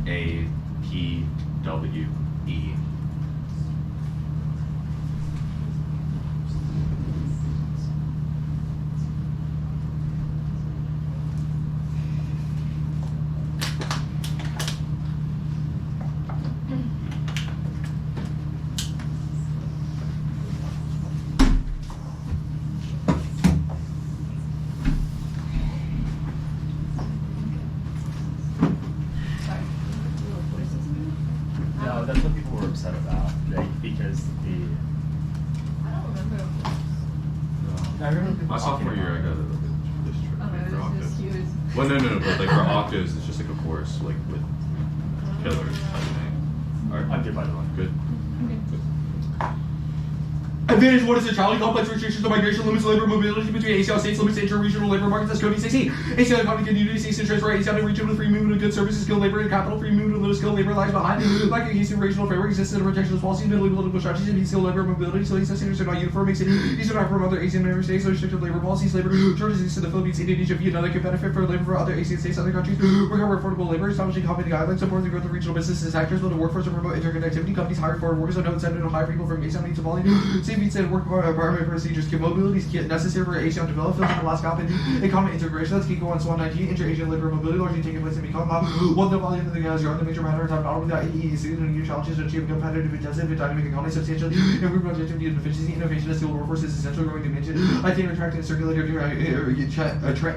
A P W E. That's what people were upset about, because the. I don't remember. I remember people My sophomore talking year, I about got a this Oh, it for was octaves. just huge. Well, no, but like for octaves, it's just like a course, like with killers type thing. Alright, I'm good by the way. Good. Advantage 1 is centrality, complex restrictions on migration, limits labor mobility between ACL states, limits inter-regional labor markets. That's code 16. ACL economic and unity states and transfer ACL region with free movement of goods, services, skilled labor, and capital. Free movement of low skilled labor lies behind. Like a cohesive regional framework exists in a protectionist policy, middle political strategies, and skilled labor mobility. So ACL standards are not uniform, makes it easier to from other ASEAN member states. So restricted labor policies, labor shortages exist in the Philippines, Indonesia, Vietnam that can benefit from labor for other ASEAN states, other countries. Recover affordable labor, establishing company guidelines, support the growth of regional businesses, sectors, build a workforce, and promote interconnectivity. Companies hire foreign workers on no incentive to hire people from ASEAN to Somalia. Save means and work environment procedures, key mobility is necessary for ASEAN to develop fields in Alaska and economic integration. That's key go on SWAN 19, inter-Asian labor mobility largely taking place in Mekong. One the volume of the guys are the major matter of time, not only that EEC and new challenges to achieve competitive, intensive, and dynamic economy substantially improve productivity and efficiency, innovation, and skilled workforce is essential growing dimension. I think attracting and circulating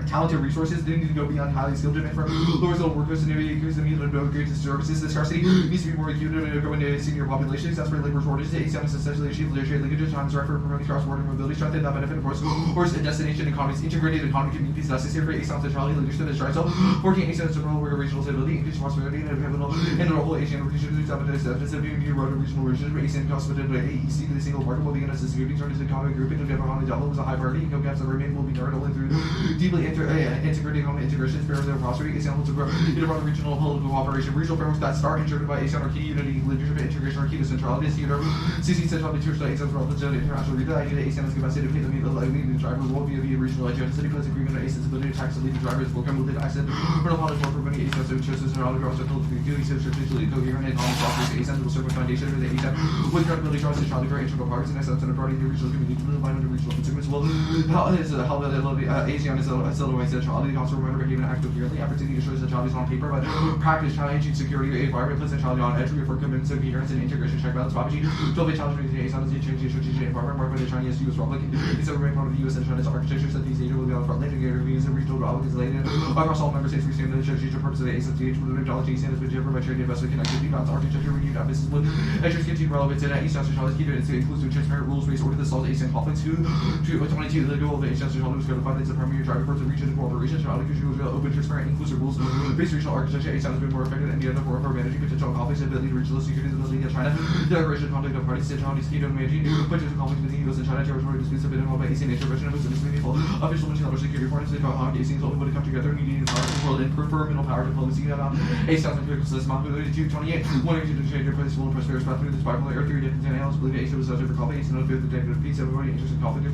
talented resources didn't need to go beyond highly skilled demand for lower skilled workers and increase the need of upgrades to services. The scarcity needs to be more acute and go into senior populations. That's where labor shortages. ASEAN is essentially achieve leadership linkages, times right for promoting cross-border mobility, strengthen that benefit of course and destination economies, integrated economic communities necessary for ASEAN centrality, leadership, and strides. So, 14 ASEAN central regional stability, increase prosperity, and pivotal and the whole Asian region to establish new road and regional regions. ASEAN constituted by AEC to the single market will begin as a security turn as economic grouping. If Japan development was a high priority, income gaps that remain will be narrowed only through deeply integrated economic integration, spare their prosperity. ASEAN holds a broad regional political cooperation. Regional frameworks that start inserted by ASEAN are key unity, leadership, and integration are key to centrality. CC centrality to ASEAN's relevance to international leader. The idea that ASEAN has capacity to pay the leading driver will be via regional agency plus agreement on ASEAN's ability to tax the leading drivers will come with the accent. Renal policy for preventing ASEAN so choices and all the grounds are told to be good. Strategically coherent and economic process. ASEAN will serve a foundation for the ASEAN with credibility, trust, and centrality for integral parties and essence and authority in the regional community to align with the regional consumers. Well, how ASEAN is otherwise centrality, also remember behaving and act coherently. Opportunity to show centrality is on paper, but practice challenging security environment puts centrality on edge. Reaffirm commitments of coherence and integration. Check balance strategy. To be challenging the ASEAN as a changing strategic environment marked by the Chinese U.S. Republic. Instead of remaining part of the U.S. and China's architecture, Southeast Asia will be on the front line together. Views and regional dialogue is laid in across all member states. We stand the strategic purpose of the ASEAN with the methodology ASEAN has been driven by trade investment connectivity, balance architecture, renewed business with entries continue relevance and East Asian China's key to inclusive, transparent, rules-based order that solves ASEAN conflicts. 22, the goal of the East Asian China was codified as a primary driver towards the region and cooperation. China usually open, transparent, inclusive rules based regional architecture. ASEAN has been more effective than the other for managing potential conflicts and ability to regional security and ability of China. The declaration of conflict of parties, centrality is key to managing potential conflicts between the U.S. and China. Territorial disputes have been involved by ASEAN intervention and was meaningful. Official multilateral security partners they found ASEAN is only way to come together, needing the power of the world and prefer middle power diplomacy. ASEAN and critical system of 228. One to change your place, will prosperous path through this bipolar air theory. Different analysts believe ASEAN was subject for conflict. ASEAN knows the decade of peace. Everybody interested in conflict.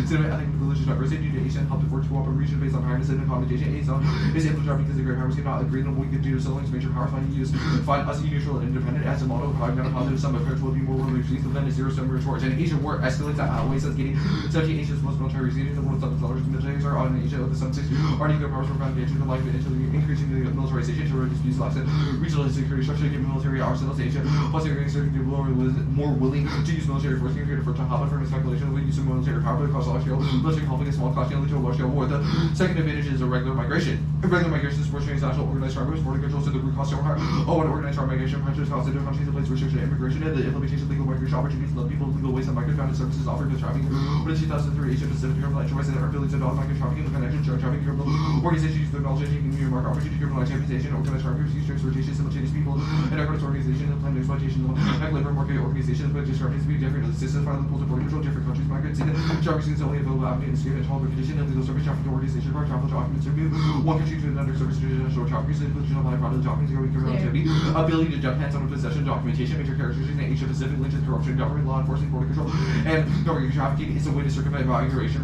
Cinema, I think the religious diversity due to ASEAN helped to forge cooperate region based on fairness and accommodation. ASEAN is able to drive because the great powers cannot agree on what we could do. So long as major powers find us neutral and independent as a model. Having a positive sum approach will be more willing to than a zero-sum towards. And Asian war escalates at outweighs us getting 17 Asia's most military residents. The world's $7 militaries are on Asia of the Sun 6 are nuclear powers for foundation of life into increasing the militarization to disputes lacks and regional security structure given military arsenals Asia plus increasing more willing to use military force here for Tahaba from speculation will use military power but across large scale military conflict is small cost only to a large scale war. The second advantage is a regular migration. Regular migration is forcing international organized crime border controls to the root cause of harm. An organized crime migration pressures costs into countries that place restriction on immigration and the implementation of legal migration opportunities let people legal ways and migrant founded services offered to trafficking. But in 2003 Asia Pacific criminal enterprise and our billions of dollars migrant trafficking connection drug trafficking criminal organizations use the knowledge and new market opportunity criminal Asian organized crime groups use transportation simultaneous people and enterprise organization, the plan exploitation, the labor market organization, but discrepancies between different systems, filing pools of border control, different countries, migrants, geography is only available out in state and tolerable condition, and legal service traffic organization, for travel documents review, one country to another service to international traffic, inclusion of live product documents, growing relativity, ability to jump hands on possession, documentation, major characteristics, and Asia Pacific, linked to corruption, government, law enforcement, border control, and government trafficking is a way to circumvent migration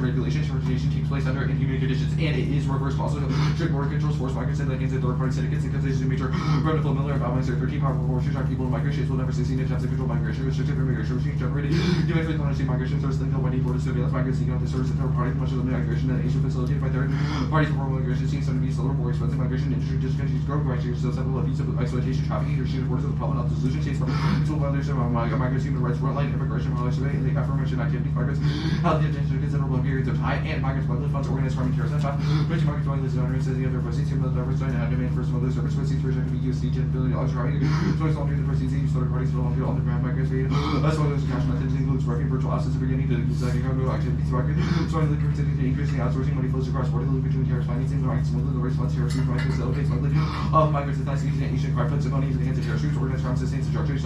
regulations. Transportation takes place under inhuman conditions, and it is reverse also strict border controls, forced migrants, and against third-party syndicates, and consists of major Brenda Miller about my 13 powerful forces track people in migration will never succeed in attempts to control migration, restrictive immigration regime generated, demand for clandestine migration source linked to by border surveillance, migrants seeking out the source of third parties, much of the migration and Asia facilitated by third parties for migration seems to be slower, more expensive migration, industry countries growing migration, so several abuse of exploitation, trafficking, or shooting borders of the problem, not the solution, chase to violation of migrants, human rights, frontline immigration, violation, and the aforementioned activities, migrants held in detention for considerable periods of time, and migrants smuggling funds, organized crime, and terrorism, which migrants going listed under the other proceeds, human rights, and demand for smuggling service proceeds, which can be used to $10 billion driving, so it's laundering the proceeds, used third parties for laundering on the ground migrants, as well as cash methods includes working virtual assets, beginning to second cargo activities, market, so the considering the increasing outsourcing money flows across border, link between terrorist financing, the migrants smuggling, the race funds, terrorist groups, migrants, facilitate smuggling of migrants, and Asian and Asian crime funds, and money into the hands of terrorist groups, organized crime, sustains structure,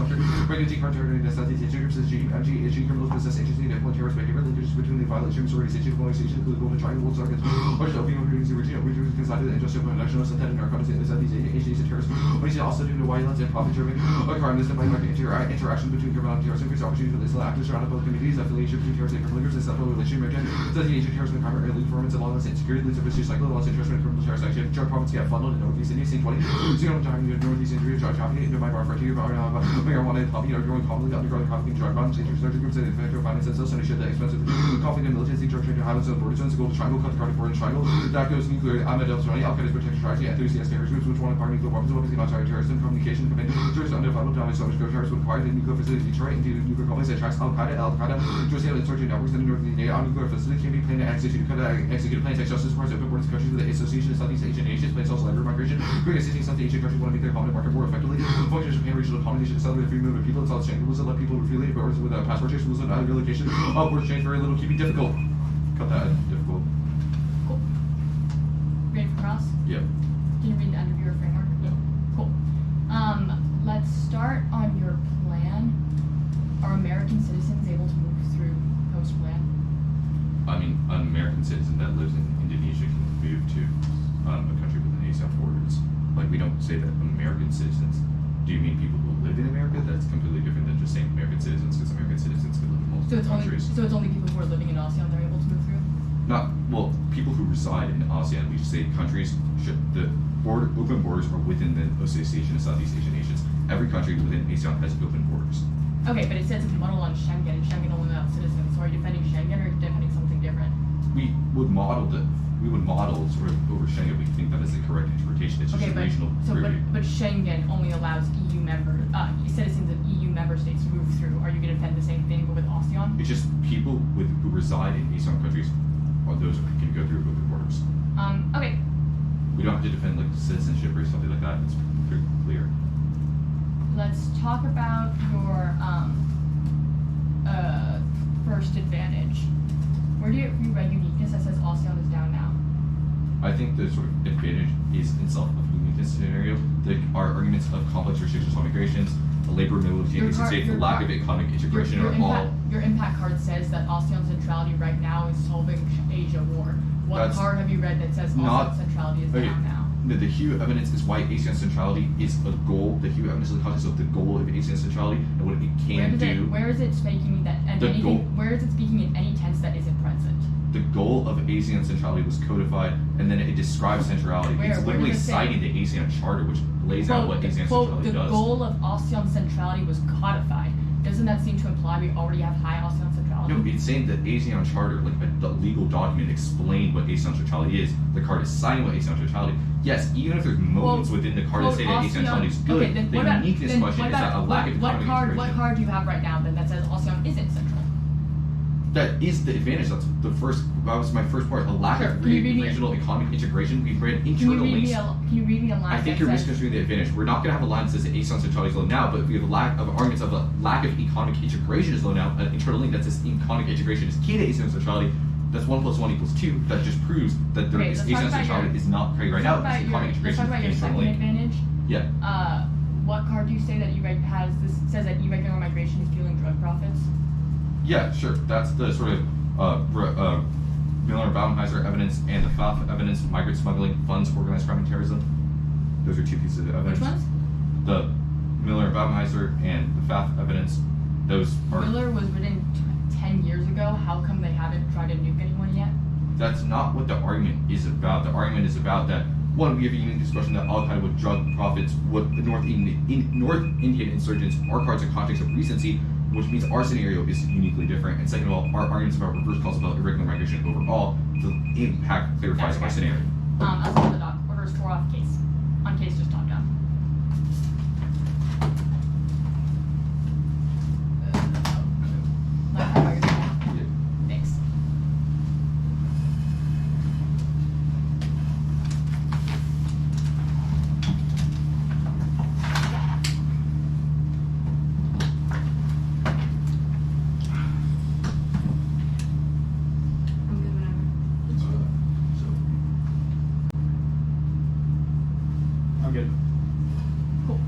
regulating crime, terrorism, necessity, groups, MG, criminal business, agency, and different terrorist behavior, linkages between the violations, organization, including golden triangle, circuits, large opium, original, considered and industrial production of synthetic narcotics, and these agencies, terrorists, what is also due to violence and profit-driven crime, this and market interaction between criminal and terrorism, increased opportunity for Islam actors surrounded both communities, affiliation between terrorists and criminal leaders, and sexual relation, association, terrorism, and crime, early performance, and lawless insecurity, leads to vicious cycle, loss interest in criminal terrorist activity, drug profits get funneled in Northeast India, scene 20, zero time in Northeast India, drug trafficking, into my bar frontier, marijuana, and poppy, growing commonly, underground trafficking, drug runs, interest groups, and effective finance, and social shit, the expensive conflict and militancy, drug trade, highlands, and border zones, golden triangle, cut the card border triangle, that goes nuclear, Ahmed El-Shani, Al-Qaeda's protection strategy, enthusiast terrorist groups, which want to acquire nuclear weapons, what is the terrorism, communication, command, terrorist undefinable damage, so much terrorists would acquire the nuclear facility in Detroit, into nuclear complex that attracts Al-Qaeda, Josiah insurgent networks in the north of the United on nuclear facility can be planned to execute plans to justice towards open borders countries with the Association of Southeast Asian Nations, plans also labor migration, creating assisting Southeast Asian countries want to make their common market more effectively, functions of Japan regional combination to celebrate the free movement of people, and solid change rules that let people freely borders with passport checks, rules and other relocation, border change very little, keep it difficult. Cut that difficult. Cool. Ready for cross? Yep. Can you read the end of your framework? Yeah. Cool. Let's start on your plan. Are American citizens able to move through post-plan? I mean, an American citizen that lives in Indonesia can move to a country within ASEAN borders. Like, we don't say that American citizens. Do you mean people who live in America? That's completely different than just saying American citizens, because American citizens can live in multiple countries. So it's only people who are living in ASEAN that are able to move through? Not, well, people who reside in ASEAN, we should say countries, the open borders are within the Association of Southeast Asian Nations. Every country within ASEAN has open borders. Okay, but it says it's model on Schengen, and Schengen only allows citizens. So are you defending Schengen or are you defending something different? We would model sort of over Schengen. We think that is the correct interpretation. It's just Okay, a regional review. but Schengen only allows citizens of EU member states to move through. Are you going to defend the same thing but with ASEAN? It's just people who reside in ASEAN countries are those who can go through open borders. Okay. We don't have to defend like citizenship or something like that. It's pretty clear. Let's talk about your first advantage. Where do you read uniqueness that says ASEAN is down now? I think the sort of advantage is itself of uniqueness scenario. Our arguments of complex restrictions on migrations, the labor mobility, the lack of economic integration are all. Your impact card says that ASEAN centrality right now is solving Asia war. What card have you read that says ASEAN centrality is down now? The Hugh evidence is why ASEAN centrality is a goal. The Hugh evidence is the context of the goal of ASEAN centrality and what it can do. Where is it speaking that? Where is it speaking in any tense that isn't present? The goal of ASEAN centrality was codified, and then it describes centrality. It's literally citing the ASEAN Charter, which lays out what ASEAN centrality does. The goal of ASEAN centrality was codified. Doesn't that seem to imply we already have high ASEAN centrality? No, it's saying that ASEAN Charter, like the legal document, explained what ASEAN centrality is. The card is citing what ASEAN centrality. Yes, even if there's moments within the card that say that ASEAN centrality is good, okay, the uniqueness question is that a lack of economic integration. What card do you have right now then that says ASEAN isn't central? That is the advantage. That was my first part. A lack of regional economic integration. We've read internal links. Can you read me a line? I think you're misconstruing the advantage. We're not going to have a line that says that ASEAN centrality is low now, but we have a lack of arguments of a lack of economic integration is low now. An internal link that says economic integration is key to ASEAN centrality. That's 1 + 1 = 2. That just proves that ASEAN centrality is not great right now. Let's talk about your second advantage. Yeah. what card do you say that says that irregular migration is fueling drug profits? Yeah, sure. That's the sort of Miller-Baumheiser evidence and the FAF evidence, migrant smuggling, funds, organized crime, and terrorism. Those are two pieces of evidence. Which ones? The Miller-Baumheiser and the FAF evidence. Those are. Miller was written 10 years ago. How come they haven't tried to nuke anyone yet? That's not what the argument is about. The argument is about that, one, we have a unique discussion that Al-Qaeda with drug profits, what the North Indian insurgents, our cards in context of recency, which means our scenario is uniquely different. And second of all, our arguments about reverse calls about irregular migration overall, the impact clarifies our scenario. I'll send the doc. Orders 4 off case. On case, just top down. Thanks. I'm good whenever. I'm good. Cool.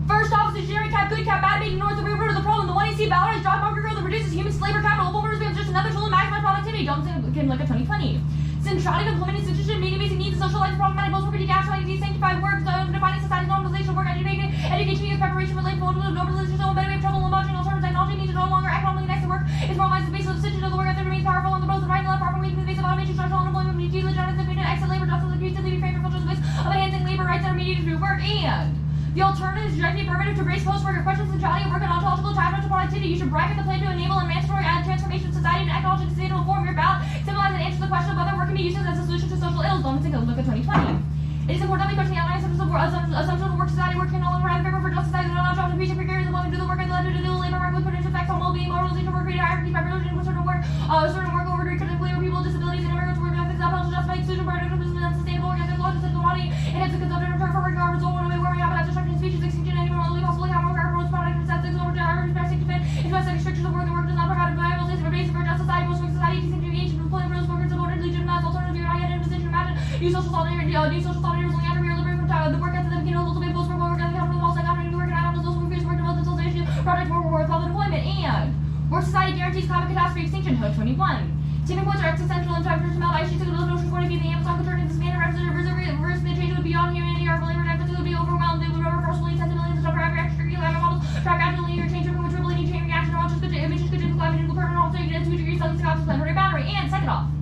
First off is generic cap, good cap, bad being north, the real root of the problem. The one you see valorized job market growth that reduces human labor capital. Open borders becomes just another tool to maximize productivity. Don't can look at 2020. Centrality of employment institution, meeting basic needs, social life, problematic, most work, denationality, sanctified work, defining society, normalization of work, education means preparation for labor, normalization, so better way of trouble, emerging alternative technology means no longer economically next to work. It's normalized the basis of decision of the work ethic remains powerful on the both the right and left, far from weak in the base of automation, structural unemployment, legitimate, excellent labor, justice, abuse, and framed for cultural space of enhancing labor rights that are mediated through work. And the alternative is directly affirmative to embrace post-worker questions, centrality of work, and ontological attachment to productivity. You should bracket the plan to enable a mandatory transformation of society and ecology to sustainable form. Your ballot symbolize and answer the question of whether work can be used as a solution to social ills. Don't take a look at 2020. It is important that we question the outline assumptions of work society. Work can no longer have a paper for just society. Not jobs and peace and precarious. The women do the work and the to do the labor market with potential effects on well-being, moralization, work created hierarchies by religion with certain work over critical labor, people with disabilities, and immigrants work ethics that helps justify exclusion, burden, and unsustainable work ethics, logic, and commodity, and it's a consumption return for working hours, all one way warming habitat, destruction, species, extinction, and remotely possibly have more promotes product and ethics over to hierarchies, basic defend, into restrictions of work, the work does not provide a viable system for basic for just society, most work society, disintegration, employment for those workers, supported, legitimized, alternative, you're not yet in a position to imagine, new social solidarity, rolling out of your liberty from the work ethic that can also be post-work work ethic, from the walls, economy, work, and items, those workers, work development, socialization, project work, all the deployment, and work society guarantees climate catastrophe extinction, Hood 21. Tipping points are existential and time to melt ice sheets of the ocean 40 feet. The Amazon could turn into span reverse the change would be on humanity. Our labor deficit would be overwhelmed. They would forcefully tens of millions of stuff for every extra climate models. Track actual linear change driven with triple linear chain reaction. All just good to emissions could do climate equal permanent alternative to 2 degrees Celsius collapse planetary boundary. And second off,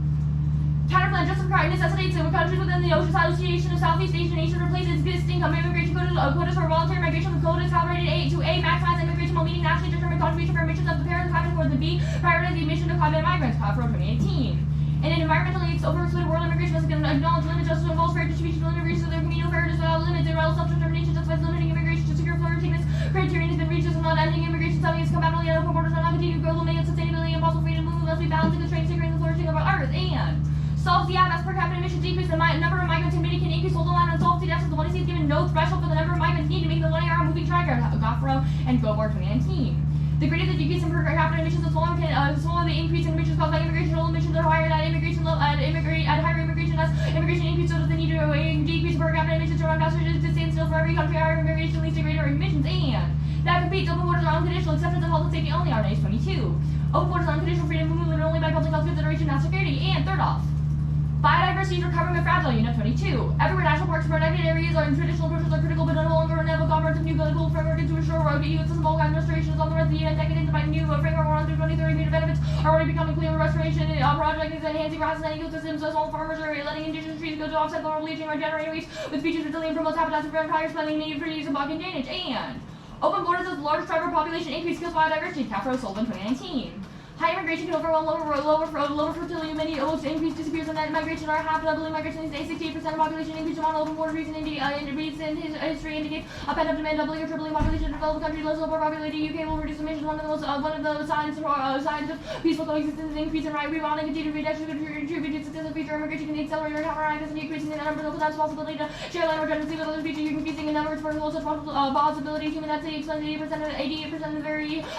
counterplan just necessitates that countries within the Ocean Association of Southeast Asian nations replace existing immigration quotas for voluntary migration with quotas calibrated to A, maximize immigration while meeting nationally determined contribution for emissions of the Paris climate accord, the B, prioritize the emission of climate migrants, COP 2018. In an environmentally overexploited world, immigration must acknowledge limit justice involves fair distribution of immigration, so there can be no fairness without limits. The relative self-determination justifies limiting immigration to secure flourishing. Criterion has been reached as not ending immigration, something is compatible yet open borders and not continue to grow, limiting sustainability and possible freedom movement must be balancing the trade, securing the flourishing of our earth. And solves the as per capita emissions decrease, the number of migrants emitted can increase, hold the line on solves the deficit. The one is given no threshold for the number of migrants needed to make the linear moving tracker, Goffro and Gobor 2019. The greater the decrease in per capita emissions, the smaller the increase in emissions caused by immigration. All emissions are higher at higher immigration, less immigration increase, so does the need to decrease per capita emissions to run faster to stand still for every country. Higher immigration leads to greater emissions, and that competes. Open borders are unconditional acceptance of health and safety only. RNA 22. Open borders are unconditional freedom of movement only by public health consideration, not security. And third off, biodiversity is recovering but fragile. Unit 22. Everywhere national parks, protected areas, or traditional approaches are critical, but no longer enable comprehensive new political framework to ensure road ecosystem kind of restorations on the rest of the unit decade by new framework 1 through 2030. Major benefits are already becoming clear. Restoration project is enhancing grasses and ecosystems, so small farmers are letting indigenous trees go to offset global bleaching or generating waste with species resilient promotes habitats and prevent higher spending native trees and bog drainage. And open borders as the largest driver of population increase kills biodiversity. Capro Sullivan 2019. High immigration can overwhelm lower fertility. Many oats increase disappears and net migration are half doubling. Migration is 68% of population increase among open border region in history indicates a pent-up demand doubling or tripling population in developed countries. Less overpopulated UK will reduce emissions. One of the signs of peaceful coexistence is increase in rebounding. Continued reduction contribute to success of future immigration can accelerate or counteract this increasing the number of times possibility to share land or redundancy with other species. Increasing in numbers for such possibilities. Human density explains 88%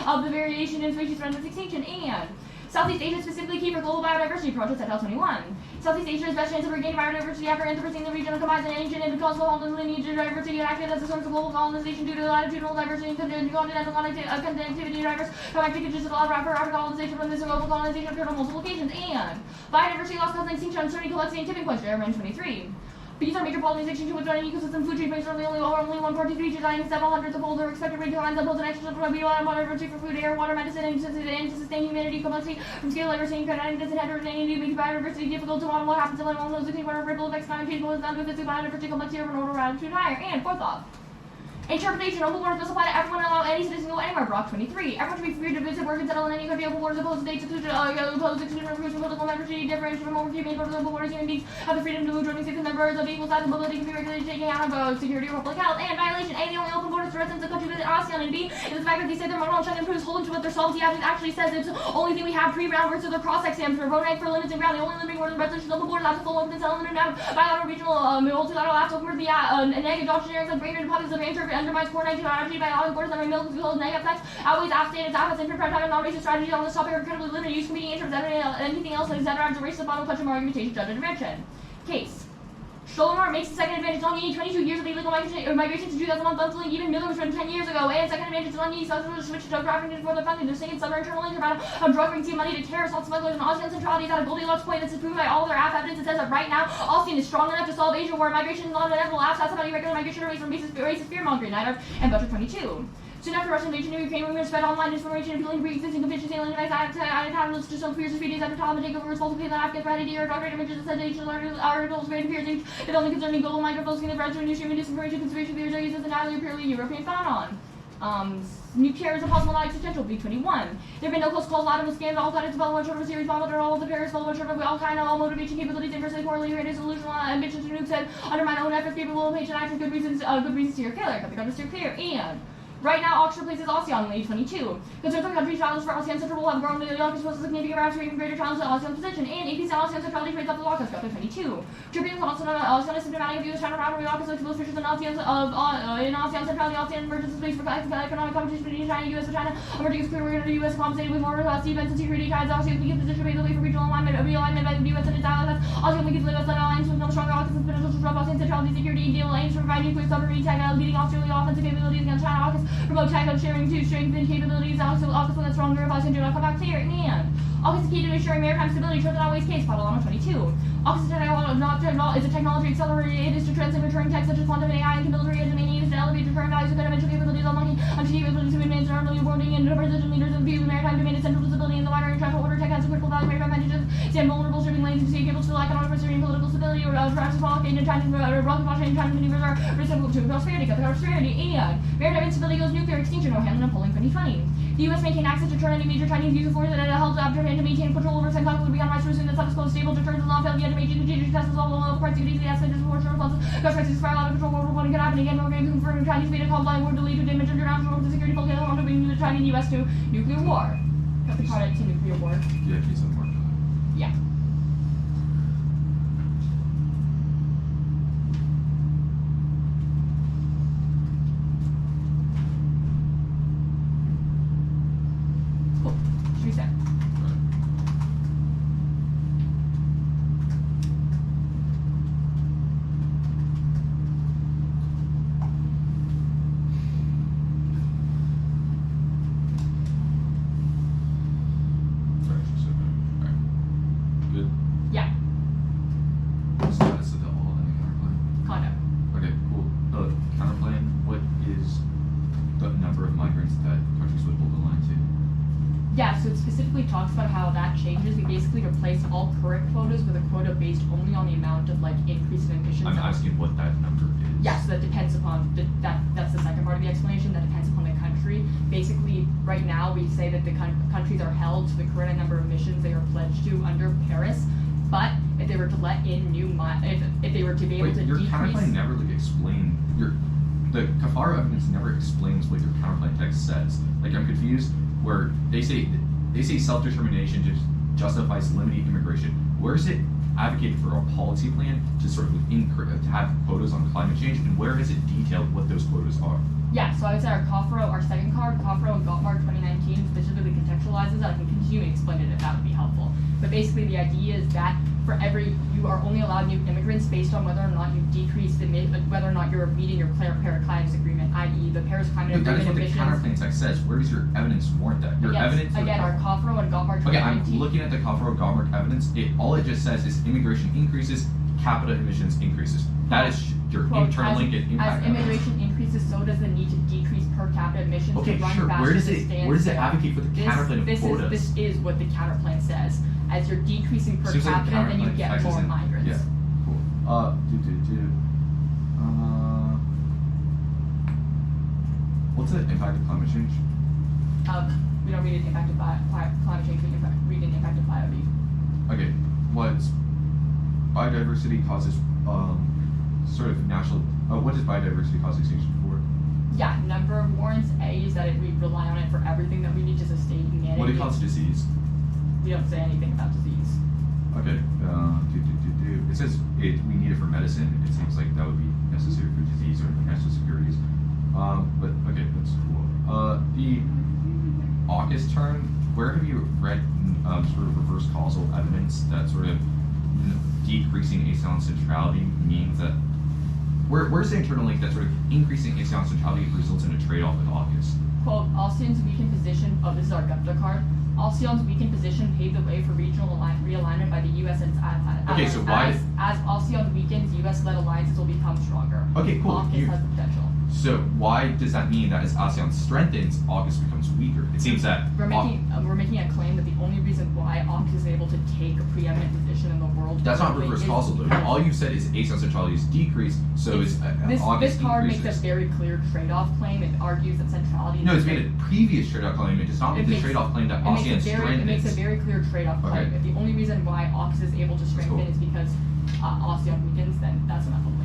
of the variation in species threat extinction. And Southeast Asia is specifically key for global biodiversity protests at L21. Southeast Asia is best chance of regaining biodiversity after Anthropocene the region combines an ancient and cosmopolitan lineage of diversity and acted as a source of global colonization due to latitudinal diversity and continental connectivity drivers connecting just for African colonization from this global colonization occurred on multiple occasions. And biodiversity loss causing extinction, uncertainty, collapsing, and tipping points. Airman 23. These are major problems extinction with running ecosystem food chain based on only one party species dying several hundreds of older expected rate lines that pose an extra biodiversity for food, air, water, medicine, and to sustain humanity complexity from scale diversity, connectedness, and heterogeneity makes biodiversity difficult to model what happens to one of those who are ripple effects climate change boils down to a physical biodiversity complexity of an order of magnitude higher. And fourth off. Interpretation. Open borders must apply to everyone and allow any citizen to go anywhere. Block 23. Everyone should be free to visit, work, and settle in any country. Open borders oppose state exclusion, recruitment, political membership, differentiation from overkeeping borders. Open borders, human beings have the freedom to move, joining citizen members of equal size and mobility can be regulated, taking out of security or public health. And violation. A. The only open borders to residents of the country visit ASEAN. And B. Is the fact that they say their moral check improves hold them to what their solvency actually says. It's the only thing we have pre-round versus their cross exams for voting for limits and ground. The only limiting order of resolution open borders after full open settlement and bilateral regional multilateral after over the negative doctrinaries of greater deposits of interpret undermines coordination by allowing borders under milk as negative effects outweighs abstinence, absence, interpret, non-racist strategies on this topic are incredibly limited use competing interests, anything else, etc. as a racist final question more argumentation, judge, and dimension. Case. Stolen makes the second advantage on the 22 years of illegal migration to 2001, bundling even Miller was written 10 years ago, and second advantage on the subsequent switch to drug trafficking for their funding. They're saying some internal link about how drug rings money to terrorists, all smugglers, and ASEAN centrality is at a Goldilocks point that's proven by all their app evidence. It says that right now, ASEAN is strong enough to solve Asia where migration is not inevitable. Apps that's about irregular migration rates from racist fear-mongering, Nighter, and Budget 22. Soon after Russian invasion of Ukraine, we were spread online disinformation appealing to pre-existing conventions, alien analysts to show fears of 3 days after Taliban takeover was falsely that Afghan threat idea or doctorate images that said Asian articles great fears if only concerning global microfocusing the threats to industry and disinformation conspiracy theories are used as entirely or purely European phenomenon. Nuclear is a possible non-existential. B21. There have been no close calls, lot of scans, all cut into development short of a series modeled all of the Paris, followed short of all kind of all motivation capabilities, inversely correlated rated delusional ambitions to nukes and undermine own efforts, capable of patient action, good reasons to your killer. Cut the gun to steer clear. And right now, Oxford places ASEAN in A22. Concerns on countries' challenges for ASEAN Central will have grown to the youngest was a significant perhaps even greater challenge to ASEAN's position. And AP ASEAN centrality rates up the Octas, got 22. Tribune also ASEAN is symptomatic of US China rivalry Octas like most fishes in ASEAN centrality, ASEAN emergence space for economic competition between China and US with China. Emerging is clear we're going to the US compensated with more defense and security ties. ASEAN weakens position paved the way for regional alignment, realignment by the US and its allies. ASEAN weakens the US alliance with no stronger Octas and potential to disrupt ASEAN centrality security deal aims to provide nuclear submarine tech, leading Australia offensive capabilities against China. Octas promote tech on sharing to strengthen capabilities. ASEAN when that's stronger if ASEAN do not come back clear. And AUKUS is key to ensuring maritime stability. Truth and always case. Paddle 22. AUKUS is a technology accelerator. It is to transcend recurring tech such as quantum and AI into military and domain to elevate recurring values of eventual capabilities unlocking onto capabilities to advance and armament boarding and precision leaders of view. Maritime domain is central to stability in the wider international order. Tech has a critical value. Maritime advantages stand vulnerable shipping lanes to see cables to economic prosperity and political stability. Or perhaps blocking and Chinese rocket launching and Chinese maneuvers are reciprocal to prosperity. Got the prosperity. And maritime instability goes nuclear extinction. No handling and polling 2020. The U.S. maintained access to turn any major Chinese use of force that it held after and to maintain control over Senkaku would be on rights to assume that status quo stable deterrence is not failed yet to maintain continued tests all the local parts of easily escalated proportional responses. Gus crisis spiral out of control world reporting could happen again. We're going to confirm Chinese made a call blind word to lead to damage international security focus on between the Chinese and U.S. to nuclear war. Got the card to nuclear war. Yeah, he's on Mork. Yeah. Cool. Should we start? Good. Yeah. Status of the all and the counterplan. Conduct. Okay, cool. The counterplan, what is the number of migrants that countries would hold the line to? Yeah, so it specifically talks about how that changes. We basically replace all current quotas with a quota based only on the amount of like increase in emissions. I'm asking what that number is. Yeah, so that depends upon that's the second part of the explanation. That depends upon the country. Basically, right now we say that the countries are held to the current number of emissions they are pledged to under Paris. But if they were to let in new, if they were to be able to your decrease. counterplan never like explain the Kafara evidence never explains what your counterplan text says. Like I'm confused where they say self-determination just justifies limiting immigration. Where is it advocated for a policy plan to sort of to have quotas on climate change, and where has it detailed what those quotas are? Yeah, so I would say our second card, Cofro and Gottmark 2019, specifically contextualizes it. I can continue to explain it if that would be helpful. But basically the idea is that you are only allowed new immigrants based on whether or not you decrease whether or not you're meeting your Paris Climate Agreement, i.e. the Paris Climate That is Agreement what the emissions. counterplan text says. Where does your evidence warrant that? Your evidence. Again, our Cofro and Gottmark 2019. Okay, I'm looking at the Cofro Gottmark evidence. All it just says is immigration increases, capita emissions increases. That is your Quote, internal link and impact. as immigration increases, so does the need to decrease per capita emissions Okay, to run sure. faster Where does to it stand advocate for the counterplan of quotas? This is what the counterplan says. As you're decreasing per Seems like the capita, then you counterplan get text more isn't- migrants. Yeah, cool. What's the impact of climate change? We don't read an impact of climate change, we read an impact of biodiversity. Okay, what's biodiversity causes sort of national? What does biodiversity cause extinction for? Yeah, number of warrants. A is that we rely on it for everything that we need to sustain humanity. What it causes disease? We don't say anything about disease. Okay. It says we need it for medicine. It seems like that would be necessary for disease or national securities. But okay, that's cool. The Octas term. Where have you read sort of reverse causal evidence that sort of decreasing acellular centrality means that? Where's the internal link that sort of increasing acellular centrality results in a trade-off with Octas? Quote, Alcyon's weakened position, this is our Gupta card. Alcyon's weakened position paved the way for regional realignment by the U.S. and Okay, so why? As Alcyon weakens, U.S.-led alliances will become stronger. Okay, cool. AUKUS has the potential. So why does that mean that as ASEAN strengthens, AUKUS becomes weaker? It seems that We're making a claim that the only reason why AUKUS is able to take a preeminent position in the world. That's not reverse causal though. All you said is ASEAN centrality is decreased, so is AUKUS This card increases. makes a very clear trade-off claim. It argues that centrality. No, it's made a previous trade-off claim. It does not make the trade-off claim that ASEAN strengthens. It makes a very clear trade-off claim. If the only reason why AUKUS is able to strengthen is because ASEAN weakens, then that's enough of a link.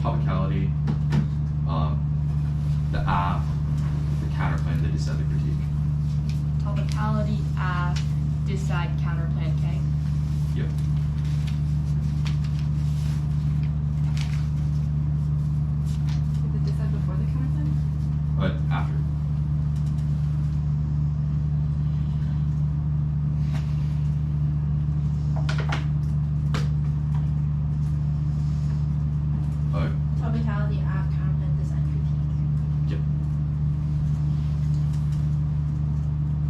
topicality, the app, the counterplan, the decide, the critique. Topicality, app, decide, counterplan, K. Yep. Did the decide before the counterplan? After. Topicality, app, counterplan, decide, critique. Yep.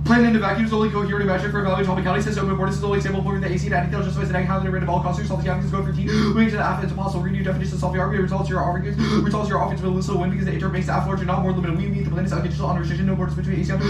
Plan into vacuums only coherent metric for evaluating topicality says open borders is only example point the AC and anything justifies the negative handling rate of all costs. Solve the calculus go for T. Moving to the alpha, it's impossible. Renew definition of solve the argument results your arguments. Results your offense will still win because the inter makes the alpha larger, not more limited. We meet the plan is unconditional on restriction, no borders between AC and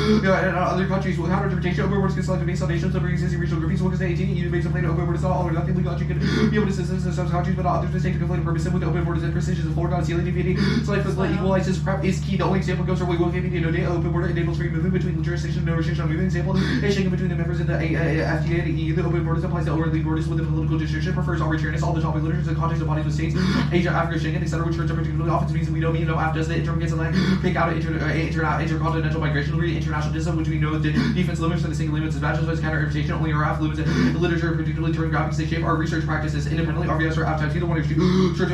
other countries. Without interpretation, open borders can select based on nations of existing regional groups. Because the 18 EU makes a plan open borders all or nothing. Legal you can be able to assist some countries, but others mistake to complete a purpose with the open borders and precision of Florida ceiling deviating. So like the equalizes prep is key. The only example goes for we will give you no data. Open border enables free movement between jurisdictions, no restriction on movement. Example. Shaking between the members of the FTA and the EU, the open borders applies to overly borders within political jurisdiction, prefers arbitrariness, all the topic literature in the context of bodies with states, Asia, Africa, Schengen, etc., which terms are particularly often means that we don't mean no after does the interim gets a line, pick out intercontinental migration, international distance, which we know the defense limits for the single limits is bachelor's counter interpretation, only our AF limits literature, particularly term graphics, they shape our research practices independently, RBS or AF times either one of two, short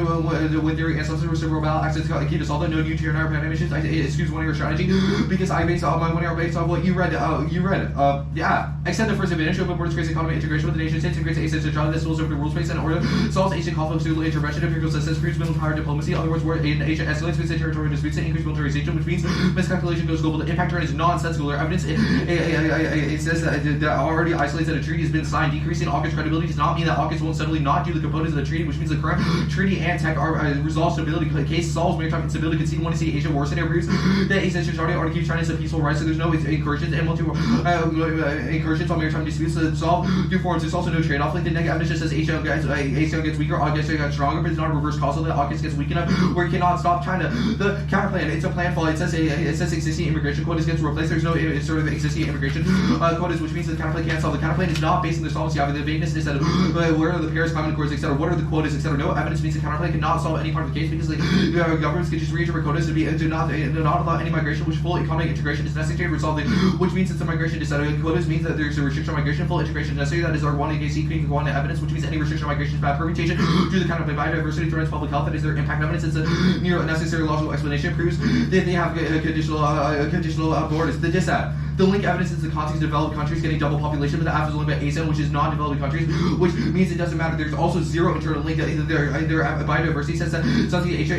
with theory and substance reciprocal ballot access key to solve that, no new to your plan emissions, excuse one of your strategy, because I base on my 1 hour based on what you read, yeah. Extend the first advantage, open borders creates economy integration with the nation states, integrates asset centrality, this rules over the rules space and order, solves Asian conflicts through intervention, imperial systems, proves middle power diplomacy. In other words, where in Asia escalates with territorial disputes and increased militarization, which means miscalculation goes global. The impact turn is nonsensical. Their evidence it says that already isolates that a treaty has been signed. Decreasing AUKUS credibility does not mean that AUKUS won't suddenly not do the components of the treaty, which means the current treaty and tech are resolve stability. Case solves maritime instability. Conceding want to see Asia worsen. It proves that Asia centrality ought to keep China as a peaceful right. So there's no incursions and incursions on maritime disputes to solve through forms. There's also no trade-off. Like the negative evidence just says Asia gets weaker, AUKUS gets stronger, but it's not a reverse causal that AUKUS gets weak enough where it cannot stop China. The counterplan, it's a plan fall. It says existing immigration quotas gets replaced. There's no sort of existing immigration quotas, which means the counterplan can't solve. The counterplan is not based on the solvency of the vagueness instead of where are the Paris Climate Accords, etc. What are the quotas, etc. No evidence means the counterplan cannot solve any part of the case because the governments can just reinterpret quotas to do not allow any migration, which full economic integration is necessary to resolve it, which means it's a migration decided. Quotas means that there's a restriction on migration, full integration is necessary. That is our one against one evidence, which means any restriction on migration is bad permutation due to the counterplan biodiversity threats public health. That is their impact evidence. It's a near necessary logical explanation. Proves that they have conditional borders. The disad. The link evidence is the context of developed countries getting double population, but the app is only about ASEAN, which is non-developing countries, which means it doesn't matter. There's also zero internal link. Their biodiversity says that Southeast Asia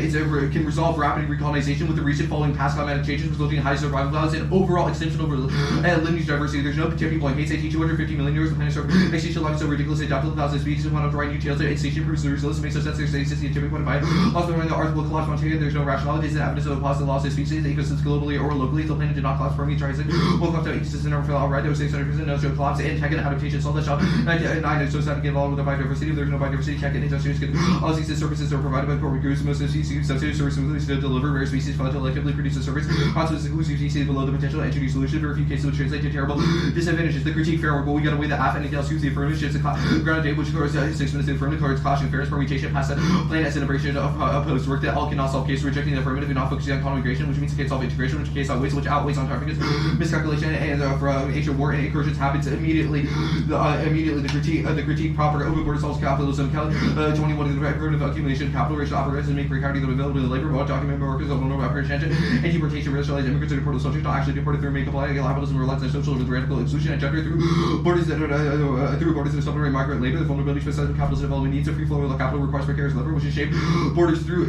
can resolve rapid recolonization with the region following past climatic changes, resulting in high survival values and overall extinction over lineage diversity. There's no tipping point. Hates 250 million years. The planet extinction life is so ridiculous. Adapted thousands of species and want to write new tales. Extinction proves the resilience makes no sense. There's a tipping point by also when the earth will collapse spontaneously. There's no rationality. There's evidence of a positive loss of species, ecosystems globally or locally. The planet did not collapse permanently. Tries will collapse out ecosystem never fell outright. There was 600% no collapse and tech and adaptation. Solve that shot. 9 so sad to get involved with the biodiversity. If there's no biodiversity, tech and industries can all these services are provided by corporate groups. Most of these subsidiary services to deliver rare species to collectively produce a service. Consequences exclusive species below the potential to introduce solutions. Very few cases would translate to terrible disadvantages. The critique fair work. Well, we got to weigh the half and else use the affirmative shifts the ground date, which of course 6 minutes to affirmative cards, clashing fairness, permutation, past that plan as integration of opposed work that all cannot solve case rejecting the affirmative and not focusing on common migration, which means it can't solve integration, which case outweighs on targets, miscalculation and from ancient war and incursions happens immediately. The critique proper open border solves capitalism. 21 of the record of accumulation of capital racial operators and make precarity available to the labor while document workers of no apprehension and deportation racialized immigrants are deported subject not actually deported through make applying capitalism relies on social over the radical exclusion and gender through borders that of supplementary migrant labor. The vulnerability to specific capitalist development needs a free flow of capital requires precarious labor, which is shaped borders through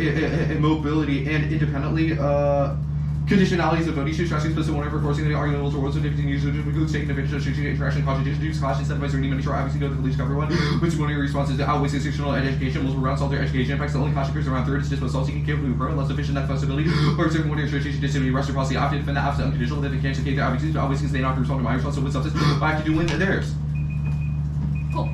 mobility and independently. Conditionalities of voting issues, stressing specific whenever forcing the argument towards the different users include taking advantage of strategic interaction, contradiction, use clash, incentivize, or any many short obviously know the police cover one, which one of your responses to outweighs institutional education, most around solve their education impacts. The only clash occurs around third is just what solves you can give to less efficient that flexibility, or certain one of your strategic disability, rest or policy, I have to defend the absent unconditional, that they can't take the obviously, but always because they not respond to my response, so with substance, I have to do win theirs. Cool.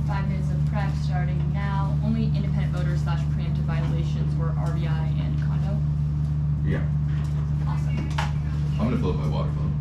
5 minutes of prep starting now. Only independent voters / preemptive violations were RBI and condo. Yeah. Awesome. I'm gonna fill up my water phone.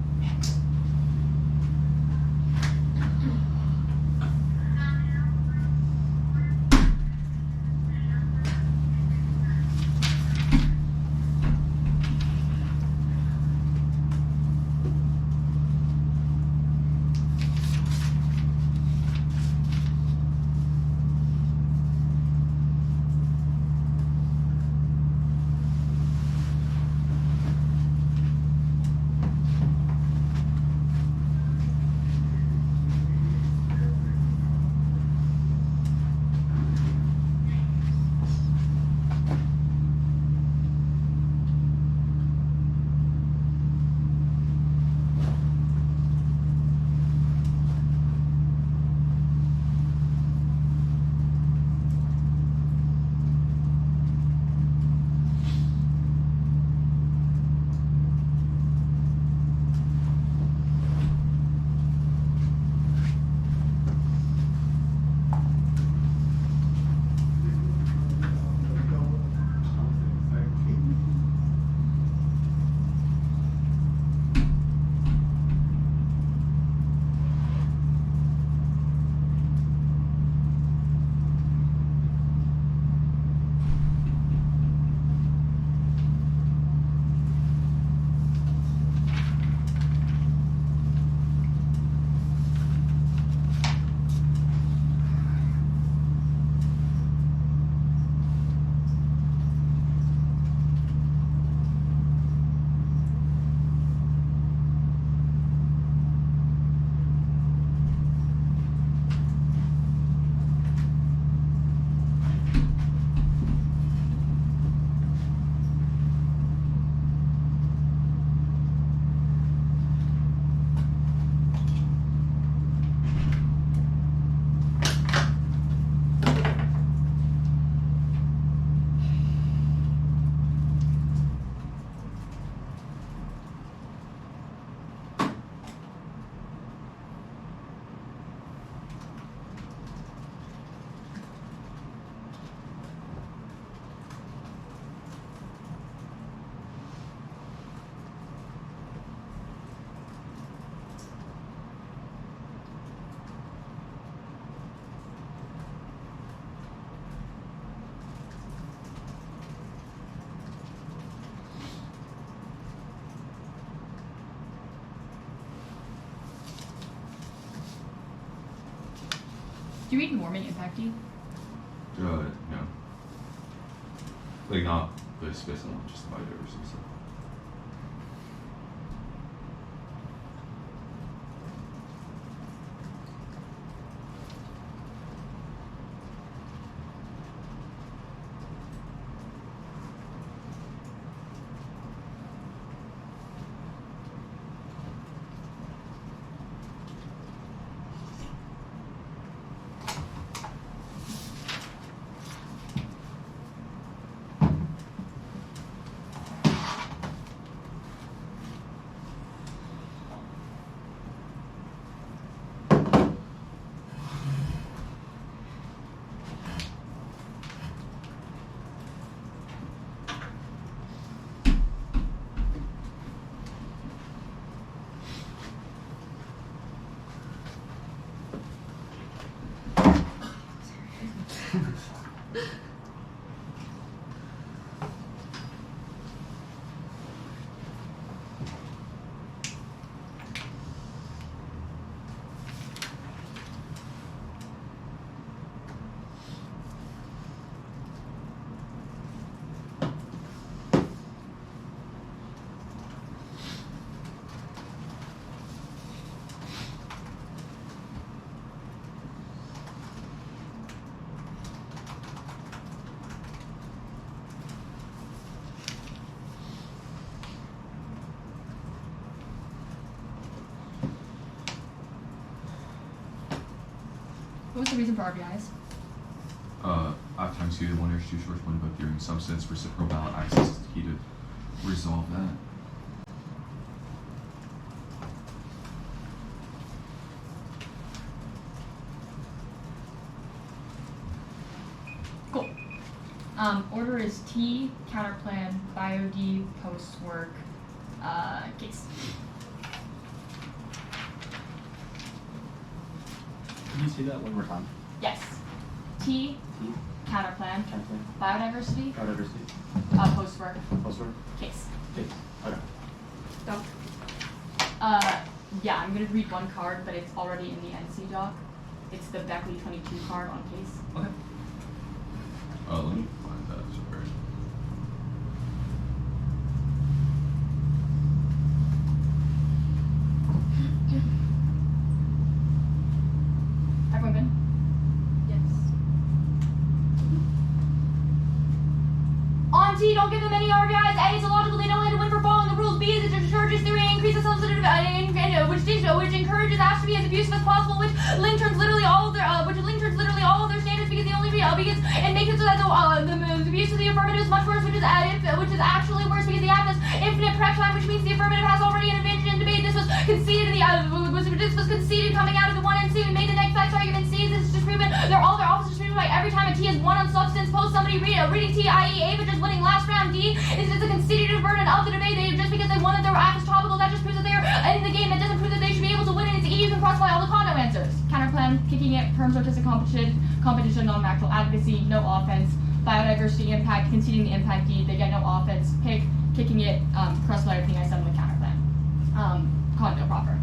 Do you read norming impact D? No. Like not the space element, just the biodiversity stuff. What was the reason for RBIs? Odd times Q, one or two shorts, one above during substance, reciprocal ballot access is the key to resolve that. Cool. Order is T, counterplan, bio D, post work, case. Can you say that one more time? Yes. T, T, counterplan, template, biodiversity, biodiversity, post work, postword, case. case. Okay. Doc. Yeah, I'm gonna read one card, but it's already in the NC doc. It's the Beckley 22 card on case. Okay. Let me find that. Sorry. Everyone good? Yes. On T, don't give them any RBIs. A, it's illogical. They know how to win for following the rules. B, is it discourages theory and increases sensitive, which encourages Ash to be as abusive as possible. Which link turns literally all of their standards because the only because and makes it so that the abuse of the affirmative is much worse, which is actually worse because the app has infinite prep time, which means the affirmative has already an advantage in debate. This was conceded coming out of the 1NC. We made the next facts argument. C, this is disproven. All their offices disproven by every time a T is won on substance. Post somebody reading T, i.e. A, but just winning last round. D is it's a conceded burden of the debate. Just because they wanted their app is topical, that just proves that they're in the game. That doesn't prove that they should be able to win. And it's E, you can crossify all the condo answers. Counterplan, kicking it, perms artistic competition, non-macro advocacy, no offense, biodiversity impact, conceding the impact D, they get no offense, pick, kicking it, crossify everything I said with counterplan. Condo proper.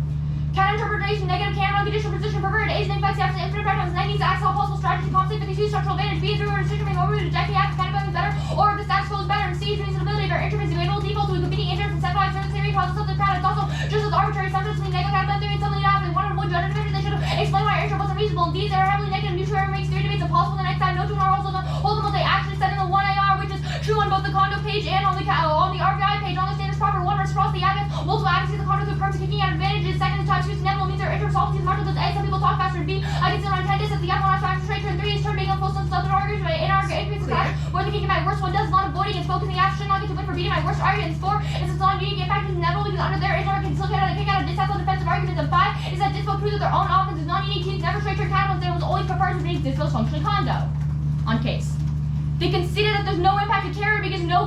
Counter interpretation, negative canon, unconditional position, perverted, A's and infects, absent, infinite breadcrumbs, 90s, acts, all possible strategy, compensate 52, structural advantage, B, through restriction, being overruled, rejecting acts, counterplan is better, or if the status quo is better, and C, treating stability of our interface, available default to a competing interest, and centralized service theory, causes something bad. It's also just as arbitrary, sometimes between negative counterplan theory and something else. They wanted to avoid judgment division, they should have explained why our interest wasn't reasonable. And these are heavily negative, neutral error makes theory debates impossible. The next time, no two are also not hold them what they actually said in the 1AR, which is true on both the condo page and on the RBI page. On the standards proper, one versus across the advent, multiple advocacy of the condo through perms kicking out advantages. Second, the type 2 is inevitable, means their interest solvency is marginal. Does A, some people talk faster. And B, I can sit on 10 distance, the F1 has faster straight turn 3 is turn being on full sense, stuff that argues, but in our increase in cash, more than kicking my worst one does not avoiding and focusing action should not get to win for beating my worst argument. 4 is it's non-unique, in fact, it's inevitable because under their intellect can still kick out a distance defensive arguments. And 5 is that Dispo proves that their own offense is non-unique. Teams never straight turn counter they was always preferred to beat Dispo's functionally condo. On case. They consider that there's no impact to terror because no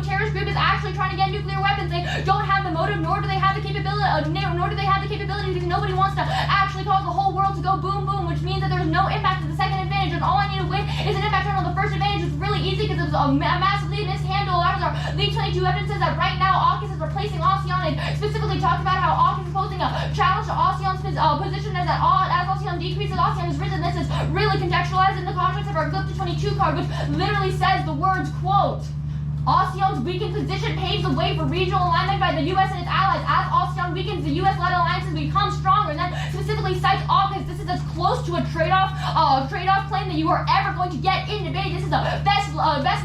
terrorist group is actually trying to get nuclear weapons. They don't have the motive, nor do they have the capability, because nobody wants to actually cause the whole world to go boom boom, which means that there's no impact to the second advantage, and all I need to win is an impact turn on the first advantage, which really easy because it was massively mishandled. That was our League 22 evidence says that right now AUKUS is replacing ASEAN, and specifically talks about how AUKUS is posing a challenge to ASEAN's position as ASEAN decreases, ASEAN has risen. This is really contextualized in the context of our GLIP 22 card, which literally says the words, quote, ASEAN's weakened position paves the way for regional alignment by the U.S. and its allies. As ASEAN weakens, the U.S.-led alliances become stronger. And then specifically cites AUKUS. This is as close to a trade-off claim that you are ever going to get in debate. This is the best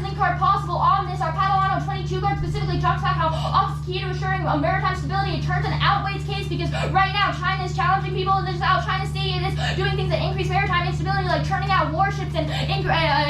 link card possible on this. Our Padalano 22 card specifically talks about how AUKUS is key to assuring maritime stability. It turns an outweighs case because right now China is challenging people in the South China Sea. It is doing things that increase maritime instability, like turning out warships and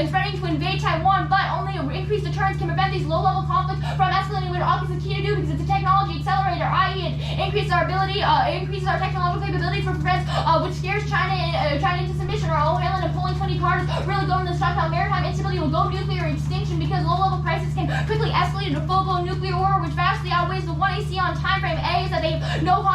threatening to invade Taiwan, but only increased deterrence can prevent these low-level conflicts from escalating, which AUKUS is key to do because it's a technology accelerator, i.e. it increases our ability, increases our technological capabilities for prevents, which scares China into submission. Our O'Hanlon and Polling 20 cards really go into the stock how maritime instability will go nuclear extinction because low-level crisis can quickly escalate into full-blown nuclear war, which vastly outweighs the 1 ASEAN timeframe. A is that they have no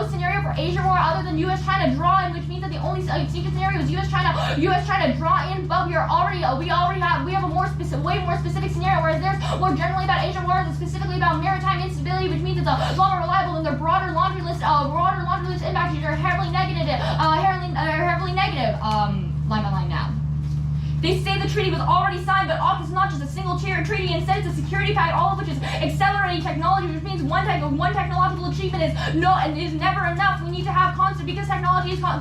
scenario for Asia war other than U.S.-China draw in, which means that the only extinction scenario is U.S.-China draw in, but we have a way more specific scenario, whereas there's more generally about Asian wars and specifically about maritime instability, which means it's a lot more reliable than their broader laundry list impacts, which are heavily negative. Line by line now. They say the treaty was already signed, but AUKUS is not just a single treaty. Instead, it's a security pact, all of which is accelerating technology, which means one technological achievement is never enough. We need to have constant, because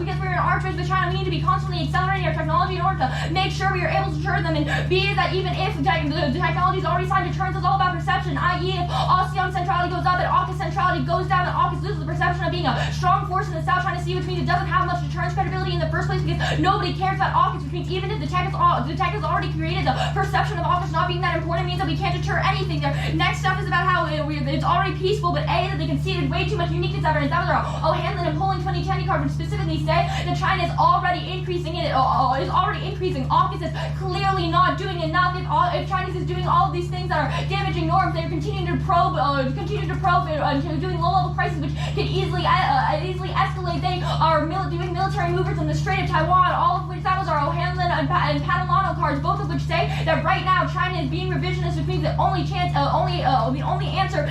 because we're in arms race with China, we need to be constantly accelerating our technology in order to make sure we are able to deter them. And B is that even if the technology is already signed, deterrence is all about perception, i.e. if ASEAN centrality goes up and AUKUS centrality goes down, then AUKUS loses the perception of being a strong force in the South China Sea, which means it doesn't have much deterrence credibility in the first place because nobody cares about AUKUS, which means even if the tech has already created the perception of AUKUS not being that important, means that we can't deter anything. Their next stuff is about how it's already peaceful, but A, that they conceded way too much uniqueness evidence. That was our O'Hanlon and Polling 2010 card, which specifically say that China is already increasing AUKUS is clearly not doing enough. If China is doing all of these things that are damaging norms, they're continuing to probe, doing low-level crises, which can easily escalate. They are doing military movements in the Strait of Taiwan, all of which, that was our O'Hanlon and Padalano cards, both of which say that right now China is being revisionist, which means the only answer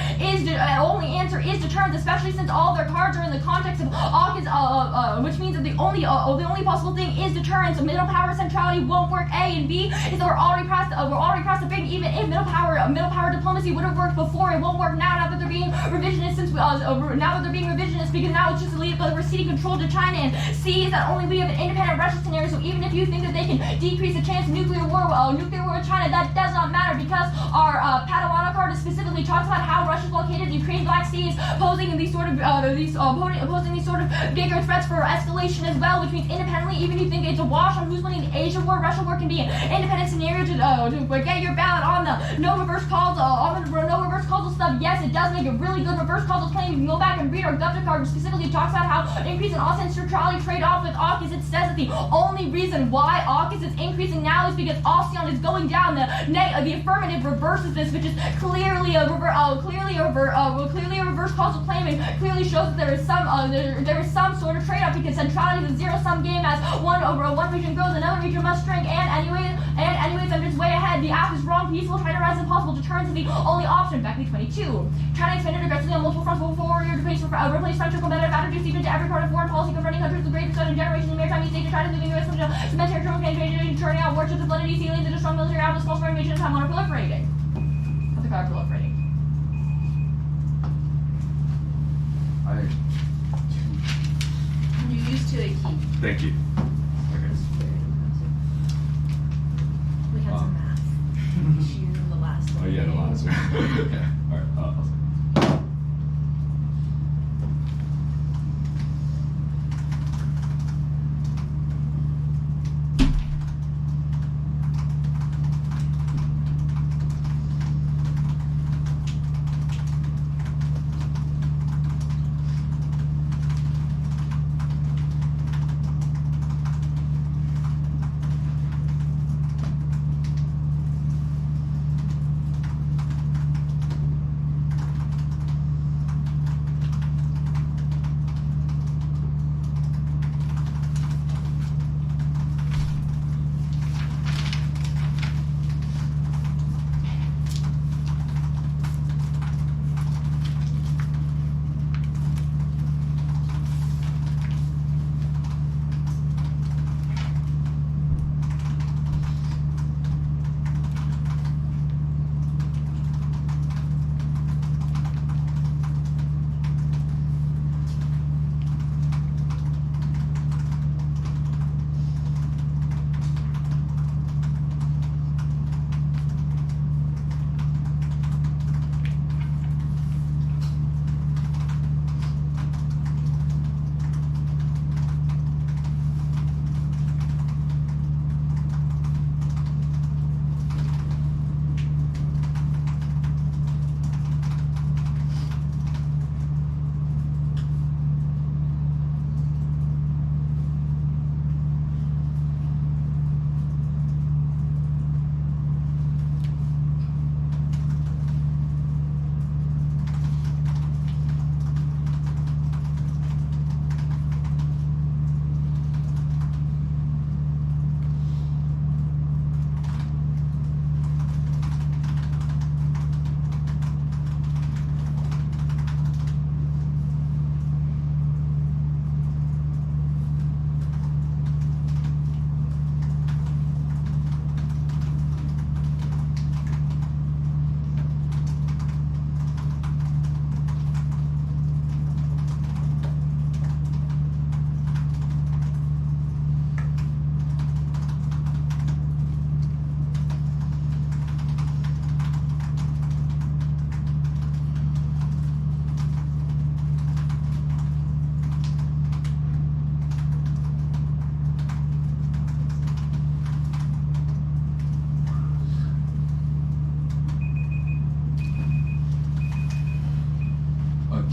is deterrence, especially since all their cards are in the context of AUKUS, which means that the only possible thing is deterrence. Middle power centrality won't work. A and B is that we're already past the thing. Even if middle power diplomacy would have worked before, it won't work now that they're being revisionist. Because now it's just we're ceding control to China. And C is that only we have an independent Russia scenario. So even if you think that they can decrease the chance of nuclear war with China, that does not matter because our Padalano card specifically talks about how Russia's blockaded the Ukraine Black Sea, posing these sort of bigger threats for escalation as well, which means independently, even if you think it's a wash on who's winning the Asia war, Russia war can be an independent scenario to get your ballot on the no reverse causal stuff. Yes, it does make a really good reverse causal claim. You can go back and read our Gupta card, which specifically talks about how increase in ASEAN centrality trade-off with AUKUS. It says that the only reason why AUKUS is increasing now is because ASEAN is going down. The affirmative reverses this, which is clearly a reverse causal claim, and clearly shows that there is some sort of trade-off because centrality is a zero-sum game. As one region grows, another region must shrink. Anyways, I'm just way ahead. The app is wrong. Peaceful China rise impossible. Deterrence is the only option. Back to 22. China expanded aggressively on multiple fronts before to replace French competitive attitudes even to every part of foreign policy confronting countries with great sudden generation in maritime East Asia. China moving U.S. cement territorial penetration, turning out warships and flooded East aliens into strong military outposts, small submarine nations, Taiwan are proliferating. What's the card proliferating? You used to a key. Thank you. We had some math issue in the last one. Oh yeah, the last one. Yeah. All right. I'll say.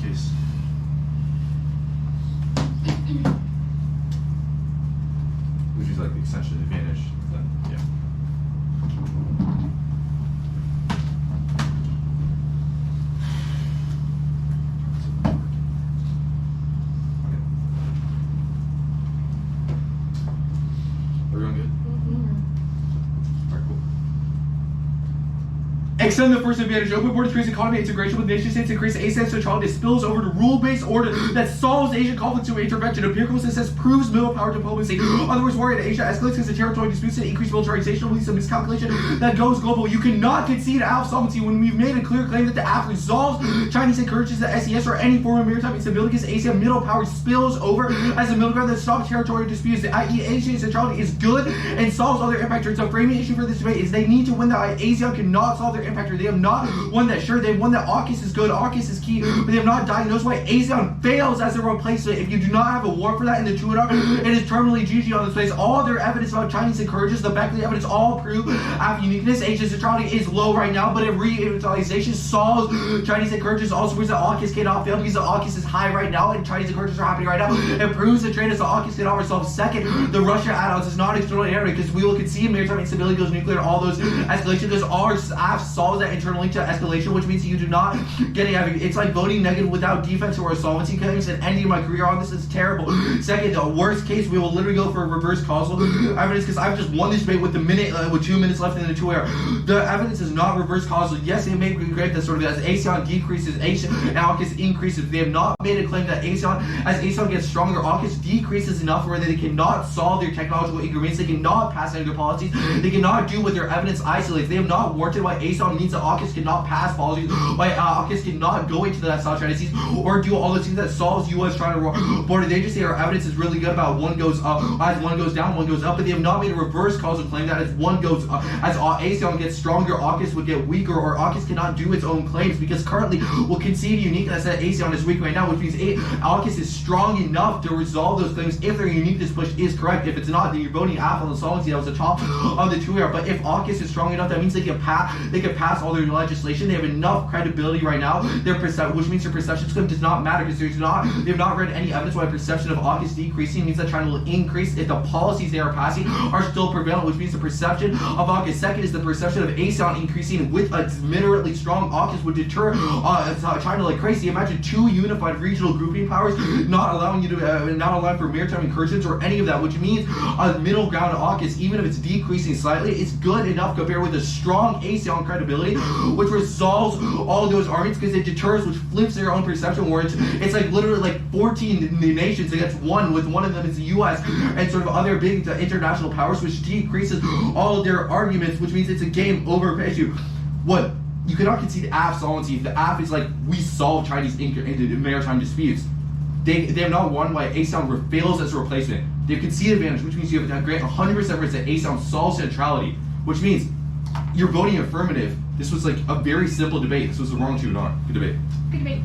case. Which is like the extension advantage. Then, yeah. Okay. Everyone good? Alright, cool. Extend the first advantage. Open border increase economy integration with nation states, increase ASEAN centrality, spills over to rule-based order that solves Asian conflicts through intervention. Empirical success proves middle power diplomacy. In other words, war in Asia escalates because the territory disputes and increased militarization leads to miscalculation that goes global. You cannot concede AF sovereignty when we've made a clear claim that the AF resolves Chinese encourages the SES or any form of maritime instability because ASEAN middle power spills over as a middle ground that stops territorial disputes. The Asian centrality is good and solves other impactors. The framing issue for this debate is they need to win that ASEAN cannot solve their impactor. They have not won that. Sure, they've won that AUKUS is good, AUKUS is key, but they have not diagnosed why ASEAN fails as a replacement. If you do not have a war for that in the 2-hour, it is terminally GG on this place. All their evidence about Chinese encourages the Beckley evidence all prove after uniqueness. Asian centrality is low right now, but if revitalization solves Chinese encourages also proves that AUKUS cannot fail because the AUKUS is high right now and Chinese encourages are happening right now. It proves the trade as the AUKUS cannot resolve. Second, the Russia add-ons is not external narrative because we will concede maritime instability goes nuclear, all those escalations because our AF solves that internally to escalation, which means you do not get any. It's like voting negative without defense or solvency claims and ending my career on this is terrible. Second, the worst case, we will literally go for a reverse causal evidence because I've just won this debate with with 2 minutes left in the 2 hour. The evidence is not reverse causal. Yes, it may be great that sort of as ASEAN decreases, AUKUS increases. They have not made a claim that ASEAN, as ASEAN gets stronger, AUKUS decreases enough where they cannot solve their technological agreements. They cannot pass any of their policies. They cannot do what their evidence isolates. They have not warranted why ASEAN needs the AUKUS cannot pass policies, why AUKUS cannot go into that South China Seas or do all the things that solves U.S. China border. They just say our evidence is really good about one goes up, as one goes down, one goes up, but they have not made a reverse causal claim that as one goes up, as ASEAN gets stronger, AUKUS would get weaker, or AUKUS cannot do its own claims because currently we'll concede uniqueness that ASEAN is weak right now, which means AUKUS is strong enough to resolve those claims if their uniqueness push is correct. If it's not, then you're voting AF on the solvency. That was the top of the 2 hour. But if AUKUS is strong enough, that means they can pass all their legislation. They have enough credibility right now. Which means their perception claim does not matter because they have not read any evidence why perception of AUKUS decreasing means that China will increase if the policies they are passing are still prevalent, which means the perception of AUKUS. Second is the perception of ASEAN increasing with a moderately strong AUKUS would deter China like crazy. Imagine 2 unified regional grouping powers not allowing you to not allowing for maritime incursions or any of that, which means a middle ground AUKUS, even if it's decreasing slightly, it's good enough compared with a strong ASEAN credibility, which resolves all those arguments because it deters, which flips their own perception where it's like literally like 14 nations against one, with one of them is the US and sort of other big international powers, which decreases all of their arguments, which means it's a game over issue. What? You cannot concede AF solvency if the AF is like we solve Chinese maritime disputes. They have not won why ASEAN fails as a replacement. They have conceded advantage, which means you have to grant 100% risk that ASEAN solves centrality, which means you're voting affirmative. This was like a very simple debate. This was the wrong 2 and on. Good debate. Good debate.